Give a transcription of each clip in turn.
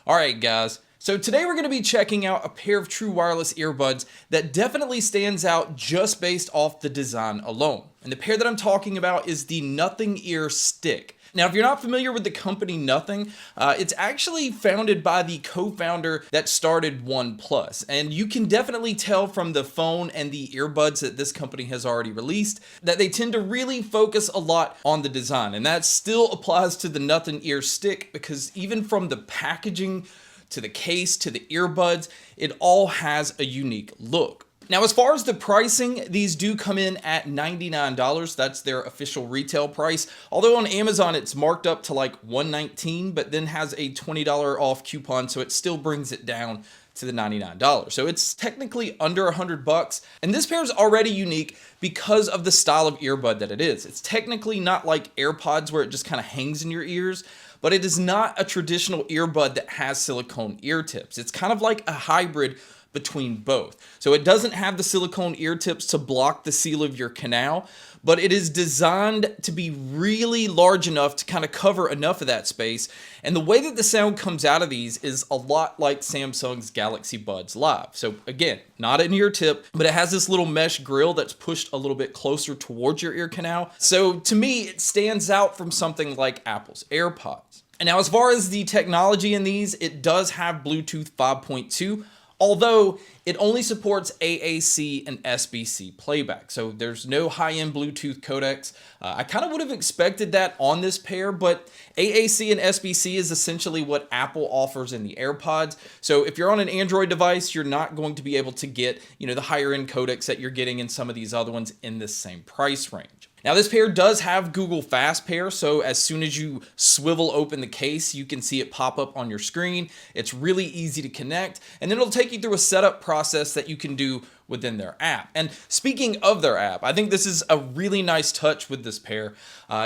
Alright guys, so today we're going to be checking out a pair of true wireless earbuds that definitely stands out just based off the design alone. And the pair that I'm talking about is the Nothing Ear Stick. Now, if you're not familiar with the company Nothing, it's actually founded by the co-founder that started OnePlus. And you can definitely tell from the phone and the earbuds that this company has already released that they tend to really focus a lot on the design. And that still applies to the Nothing Ear Stick because even from the packaging to the case to the earbuds, it all has a unique look. Now, as far as the pricing, these do come in at $99. That's their official retail price. Although on Amazon, it's marked up to like $119, but then has a $20 off coupon, so it still brings it down to the $99. So it's technically under $100. And this pair is already unique because of the style of earbud that it is. It's technically not like AirPods where it just kind of hangs in your ears, but it is not a traditional earbud that has silicone ear tips. It's kind of like a hybrid between both. So it doesn't have the silicone ear tips to block the seal of your canal, but it is designed to be really large enough to kind of cover enough of that space. And the way that the sound comes out of these is a lot like Samsung's Galaxy Buds Live. So again, not an ear tip, but it has this little mesh grill that's pushed a little bit closer towards your ear canal. So to me, it stands out from something like Apple's AirPods. And now as far as the technology in these, it does have Bluetooth 5.2, although it only supports AAC and SBC playback. So there's no high-end Bluetooth codecs. I kind of would have expected that on this pair, but AAC and SBC is essentially what Apple offers in the AirPods. So if you're on an Android device, you're not going to be able to get, the higher end codecs that you're getting in some of these other ones in this same price range. Now this pair does have Google Fast Pair, so as soon as you swivel open the case, you can see it pop up on your screen. It's really easy to connect, and then it'll take you through a setup process that you can do within their app. And speaking of their app, I think this is a really nice touch with this pair.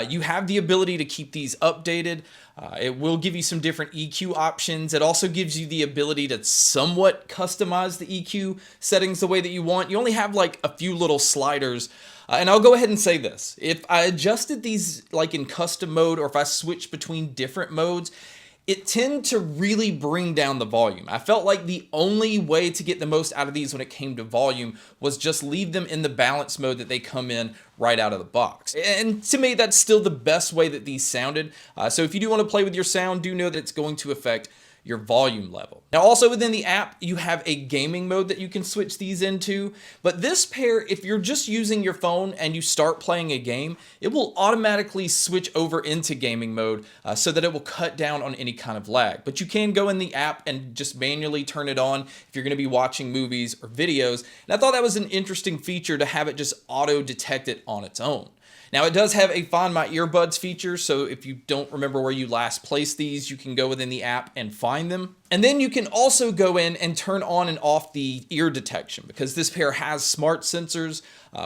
You have the ability to keep these updated. It will give you some different EQ options. It also gives you the ability to somewhat customize the EQ settings the way that you want. You only have like a few little sliders. And I'll go ahead and say this. If I adjusted these like in custom mode or if I switched between different modes, it tended to really bring down the volume. I felt like the only way to get the most out of these when it came to volume was just leave them in the balance mode that they come in right out of the box. And to me, that's still the best way that these sounded. So if you do want to play with your sound, do know that it's going to affect your volume level. Now also within the app, you have a gaming mode that you can switch these into, but this pair, if you're just using your phone and you start playing a game, it will automatically switch over into gaming mode so that it will cut down on any kind of lag. But you can go in the app and just manually turn it on if you're going to be watching movies or videos. And I thought that was an interesting feature to have it just auto detect it on its own. Now it does have a Find My Earbuds feature, so if you don't remember where you last placed these, you can go within the app and find them. And then you can also go in and turn on and off the ear detection because this pair has smart sensors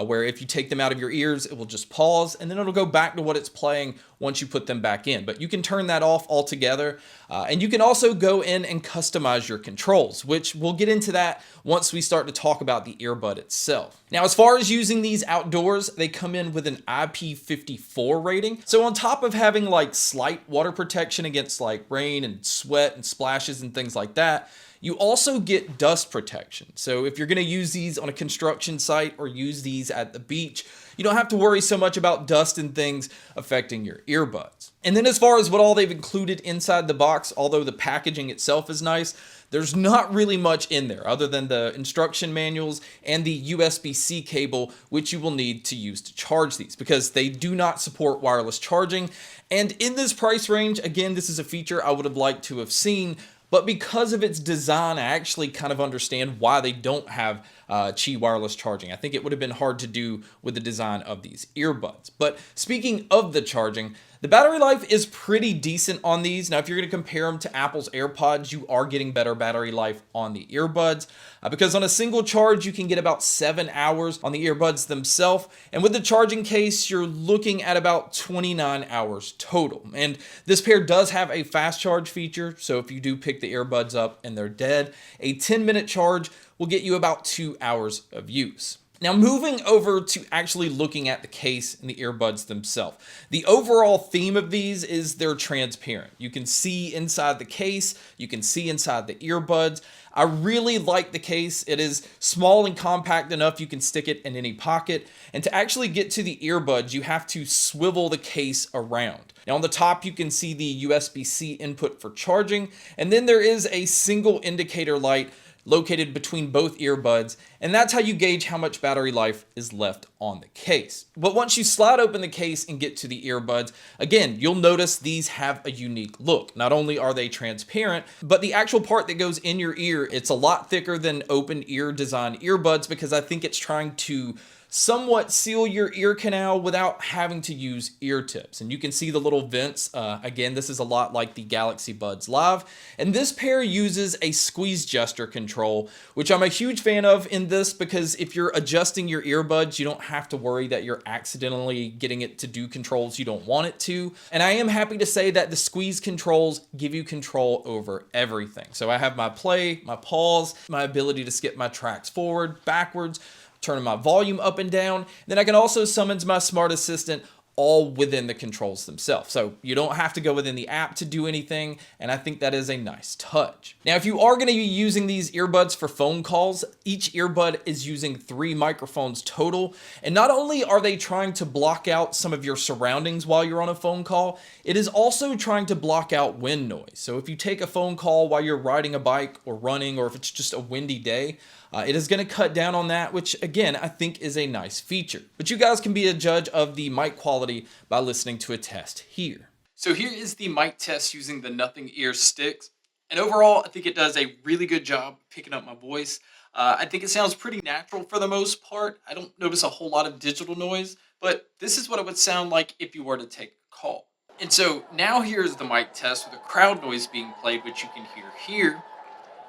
where if you take them out of your ears, it will just pause and then it'll go back to what it's playing once you put them back in. But you can turn that off altogether. And you can also go in and customize your controls, which we'll get into that once we start to talk about the earbud itself. Now, as far as using these outdoors, they come in with an IP54 rating. So on top of having like slight water protection against like rain and sweat and splashes and things like that, you also get dust protection. So if you're going to use these on a construction site or use these at the beach, you don't have to worry so much about dust and things affecting your earbuds. And then as far as what all they've included inside the box, although the packaging itself is nice, there's not really much in there other than the instruction manuals and the USB-C cable, which you will need to use to charge these because they do not support wireless charging. And in this price range, again, this is a feature I would have liked to have seen, but because of its design, I actually kind of understand why they don't have Qi wireless charging. I think it would have been hard to do with the design of these earbuds. But speaking of the charging, the battery life is pretty decent on these. Now, if you're going to compare them to Apple's AirPods, you are getting better battery life on the earbuds because on a single charge, you can get about 7 hours on the earbuds themselves. And with the charging case, you're looking at about 29 hours total. And this pair does have a fast charge feature. So if you do pick the earbuds up and they're dead, a 10-minute charge will get you about 2 hours of use. Now, moving over to actually looking at the case and the earbuds themselves. The overall theme of these is they're transparent. You can see inside the case, you can see inside the earbuds. I really like the case. It is small and compact enough you can stick it in any pocket. And to actually get to the earbuds, you have to swivel the case around. Now on the top, you can see the USB-C input for charging, and then there is a single indicator light located between both earbuds, and that's how you gauge how much battery life is left on the case. But once you slide open the case and get to the earbuds, again, you'll notice these have a unique look. Not only are they transparent, but the actual part that goes in your ear, it's a lot thicker than open ear design earbuds, because I think it's trying to somewhat seal your ear canal without having to use ear tips. And you can see the little vents. Again, this is a lot like the Galaxy Buds Live. And this pair uses a squeeze gesture control, which I'm a huge fan of in this, because if you're adjusting your earbuds, you don't have to worry that you're accidentally getting it to do controls you don't want it to. And I am happy to say that the squeeze controls give you control over everything. So I have my play, my pause, my ability to skip my tracks forward, backwards, turning my volume up and down. Then I can also summons my smart assistant all within the controls themselves. So you don't have to go within the app to do anything, and I think that is a nice touch. Now, if you are going to be using these earbuds for phone calls, each earbud is using 3 microphones total, and not only are they trying to block out some of your surroundings while you're on a phone call, it is also trying to block out wind noise. So if you take a phone call while you're riding a bike or running, or if it's just a windy day, it is going to cut down on that, which again, I think is a nice feature. But you guys can be a judge of the mic quality by listening to a test here. So here is the mic test using the Nothing Ear Sticks. And overall, I think it does a really good job picking up my voice. I think it sounds pretty natural for the most part. I don't notice a whole lot of digital noise, but this is what it would sound like if you were to take a call. And so now here's the mic test with a crowd noise being played, which you can hear here.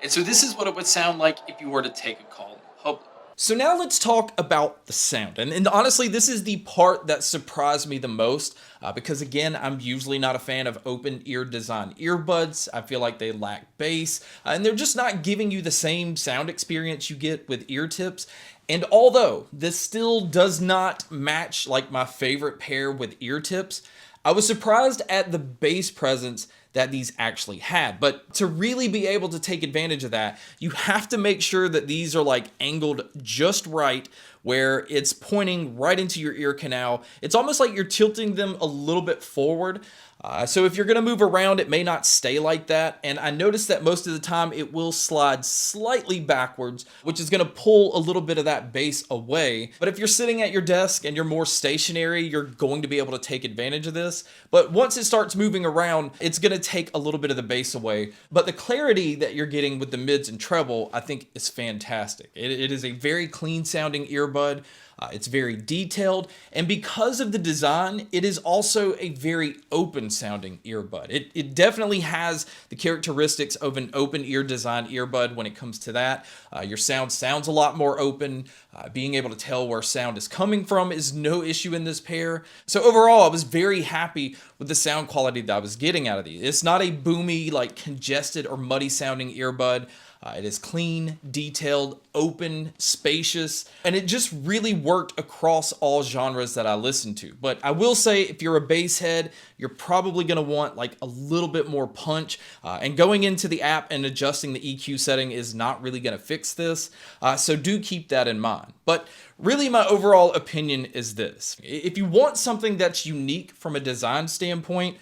And so this is what it would sound like if you were to take a call in public. So now let's talk about the sound. And honestly, this is the part that surprised me the most because again, I'm usually not a fan of open ear design earbuds. I feel like they lack bass and they're just not giving you the same sound experience you get with ear tips. And although this still does not match like my favorite pair with ear tips, I was surprised at the bass presence that these actually had. But to really be able to take advantage of that, you have to make sure that these are like angled just right, where it's pointing right into your ear canal. It's almost like you're tilting them a little bit forward. So if you're gonna move around, it may not stay like that. And I noticed that most of the time it will slide slightly backwards, which is gonna pull a little bit of that bass away. But if you're sitting at your desk and you're more stationary, you're going to be able to take advantage of this. But once it starts moving around, it's gonna take a little bit of the bass away. But the clarity that you're getting with the mids and treble, I think is fantastic. It is a very clean sounding earbud. It's very detailed, and because of the design, it is also a very open sounding earbud. It definitely has the characteristics of an open ear design earbud when it comes to that. Your sound sounds a lot more open. Being able to tell where sound is coming from is no issue in this pair. So overall, I was very happy with the sound quality that I was getting out of these. It's not a boomy, like congested or muddy sounding earbud. It is clean, detailed, open, spacious, and it just really worked across all genres that I listened to. But I will say, if you're a bass head, you're probably going to want like a little bit more punch. And going into the app and adjusting the EQ setting is not really going to fix this. So do keep that in mind. But really, my overall opinion is this. If you want something that's unique from a design standpoint,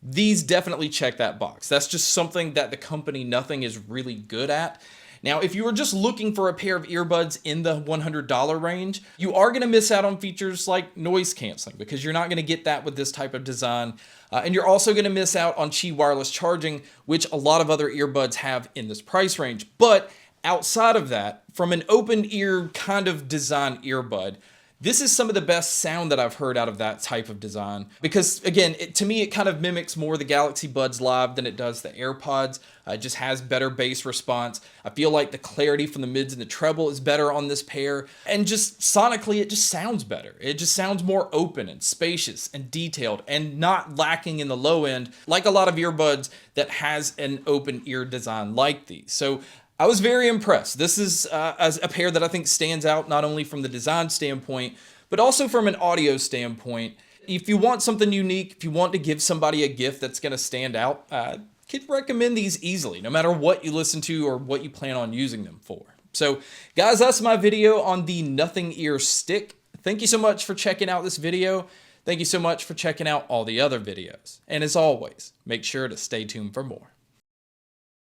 these definitely check that box. That's just something that the company Nothing is really good at. Now, if you were just looking for a pair of earbuds in the $100 range, you are going to miss out on features like noise canceling because you're not going to get that with this type of design. And you're also going to miss out on Qi wireless charging, which a lot of other earbuds have in this price range. But outside of that, from an open ear kind of design earbud, this is some of the best sound that I've heard out of that type of design because, again, to me, it kind of mimics more the Galaxy Buds Live than it does the AirPods. It just has better bass response. I feel like the clarity from the mids and the treble is better on this pair. And just sonically, it just sounds better. It just sounds more open and spacious and detailed and not lacking in the low end like a lot of earbuds that has an open ear design like these. So I was very impressed. This is as a pair that I think stands out not only from the design standpoint, but also from an audio standpoint. If you want something unique, if you want to give somebody a gift that's going to stand out, could recommend these easily, no matter what you listen to or what you plan on using them for. So guys, that's my video on the Nothing Ear Stick. Thank you so much for checking out this video. Thank you so much for checking out all the other videos. And as always, make sure to stay tuned for more.